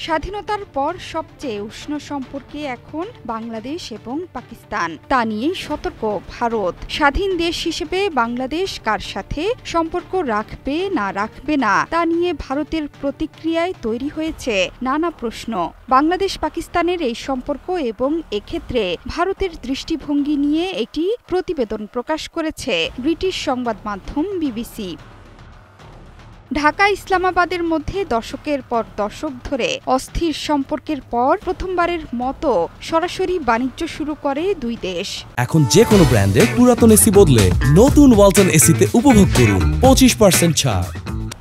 স্বাধীনতার পর সবচেয়ে উষ্ণ সম্পর্কে এখন বাংলাদেশ এবং পাকিস্তান, তা নিয়ে সতর্ক ভারত। স্বাধীন দেশ হিসেবে বাংলাদেশ কার সাথে সম্পর্ক রাখবে না রাখবে না তা নিয়ে ভারতের প্রতিক্রিয়ায় তৈরি হয়েছে নানা প্রশ্ন। বাংলাদেশ পাকিস্তানের এই সম্পর্ক এবং এক্ষেত্রে ভারতের দৃষ্টিভঙ্গি নিয়ে একটি প্রতিবেদন প্রকাশ করেছে ব্রিটিশ সংবাদ মাধ্যম বিবিসি। ঢাকা ইসলামাবাদের মধ্যে দশকের পর দশক ধরে অস্থির সম্পর্কের পর প্রথমবারের মতো সরাসরি বাণিজ্য শুরু করে দুই দেশ। এখন যে কোনো ব্র্যান্ডের পুরাতন এসি বদলে নতুন ওয়ালটন এসিতে উপভোগ করুন 25% ছাড়।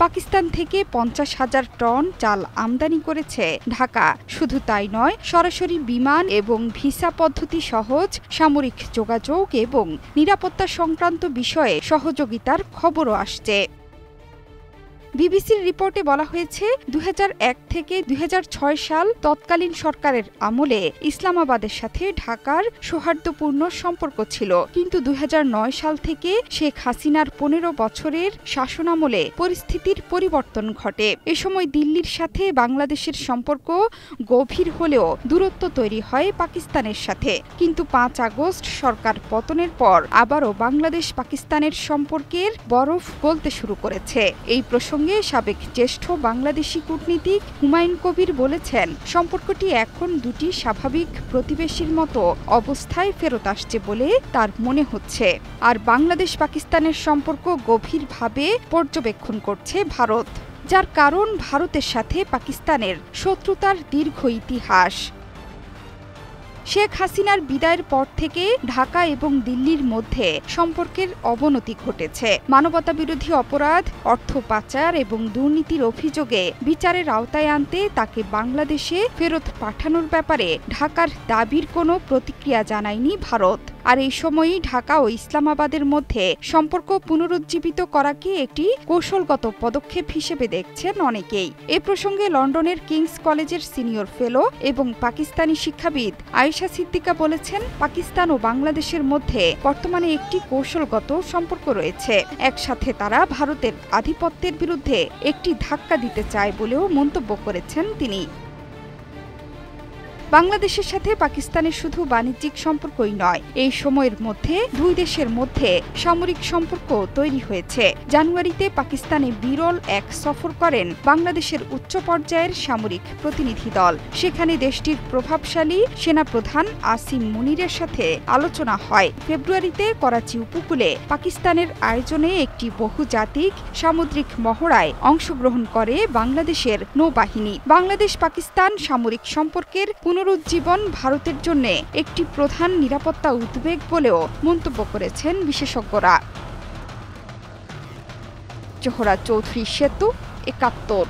পাকিস্তান থেকে 50,000 টন চাল আমদানি করেছে ঢাকা। শুধু তাই নয়, সরাসরি বিমান এবং ভিসা পদ্ধতি সহজ, সামরিক যোগাযোগ এবং নিরাপত্তা সংক্রান্ত বিষয়ে সহযোগিতার খবরও আসছে। বিবিসির রিপোর্টে বলা হয়েছে 2001 থেকে 2006 সাল তৎকালীন সরকারের আমলে ইসলামাবাদের সাথে ঢাকার সৌহার্দ্যপূর্ণ সম্পর্ক ছিল, কিন্তু 2009 সাল থেকে শেখ হাসিনার 15 বছরের শাসনামলে পরিস্থিতির পরিবর্তন ঘটে। এ সময় দিল্লির সাথে বাংলাদেশের সম্পর্ক গভীর হলেও দূরত্ব তৈরি হয় পাকিস্তানের সাথে। কিন্তু 5 আগস্ট সরকার পতনের পর আবারও বাংলাদেশ পাকিস্তানের সম্পর্কের বরফ গলতে শুরু করেছে। এই প্রসঙ্গে সাবেক জ্যেষ্ঠ বাংলাদেশি কূটনীতিক হুমায়ুন কবির বলেছেন, সম্পর্কটি এখন দুটি স্বাভাবিক প্রতিবেশীর মতো অবস্থায় ফেরত আসছে বলে তার মনে হচ্ছে। আর বাংলাদেশ পাকিস্তানের সম্পর্ক গভীরভাবে পর্যবেক্ষণ করছে ভারত, যার কারণ ভারতের সাথে পাকিস্তানের শত্রুতার দীর্ঘ ইতিহাস। শেখ হাসিনার বিদায়ের পর থেকে ঢাকা এবং দিল্লির মধ্যে সম্পর্কের অবনতি ঘটেছে। মানবতাবিরোধী অপরাধ, অর্থ পাচার এবং দুর্নীতির অভিযোগে বিচারের আওতায় আনতে তাকে বাংলাদেশে ফেরত পাঠানোর ব্যাপারে ঢাকার দাবির কোনো প্রতিক্রিয়া জানায়নি ভারত। আর এই সময়ই ঢাকা ও ইসলামাবাদের মধ্যে সম্পর্ক পুনরুজ্জীবিত করাকে একটি কৌশলগত পদক্ষেপ হিসেবে দেখছেন অনেকেই। এ প্রসঙ্গে লন্ডনের কিংস কলেজের সিনিয়র ফেলো এবং পাকিস্তানি শিক্ষাবিদ আয়েশা সিদ্দিকা বলেছেন, পাকিস্তান ও বাংলাদেশের মধ্যে বর্তমানে একটি কৌশলগত সম্পর্ক রয়েছে। একসাথে তারা ভারতের আধিপত্যের বিরুদ্ধে একটি ধাক্কা দিতে চায় বলেও মন্তব্য করেছেন তিনি। বাংলাদেশের সাথে পাকিস্তানের শুধু বাণিজ্যিক সম্পর্কই নয়, এই সময়ের মধ্যে দুই দেশের মধ্যে সামরিক সম্পর্ক তৈরি হয়েছে। জানুয়ারিতে পাকিস্তানে বিরল এক সফর করেন বাংলাদেশের উচ্চ পর্যায়ের সামরিক প্রতিনিধি দল। সেখানে দেশটির প্রভাবশালী সেনাপ্রধান আসিম মুনিরের সাথে আলোচনা হয়। ফেব্রুয়ারিতে করাচি উপকূলে পাকিস্তানের আয়োজনে একটি বহুজাতিক সামুদ্রিক মহড়ায় অংশগ্রহণ করে বাংলাদেশের নৌবাহিনী। বাংলাদেশ পাকিস্তান সামরিক সম্পর্কের পুনরুজ্জীবন ভারতের জন্য একটি প্রধান নিরাপত্তা উদ্বেগ বলেও মন্তব্য করেছেন বিশেষজ্ঞরা। জোহরা চৌধুরী সেতু, ৭১।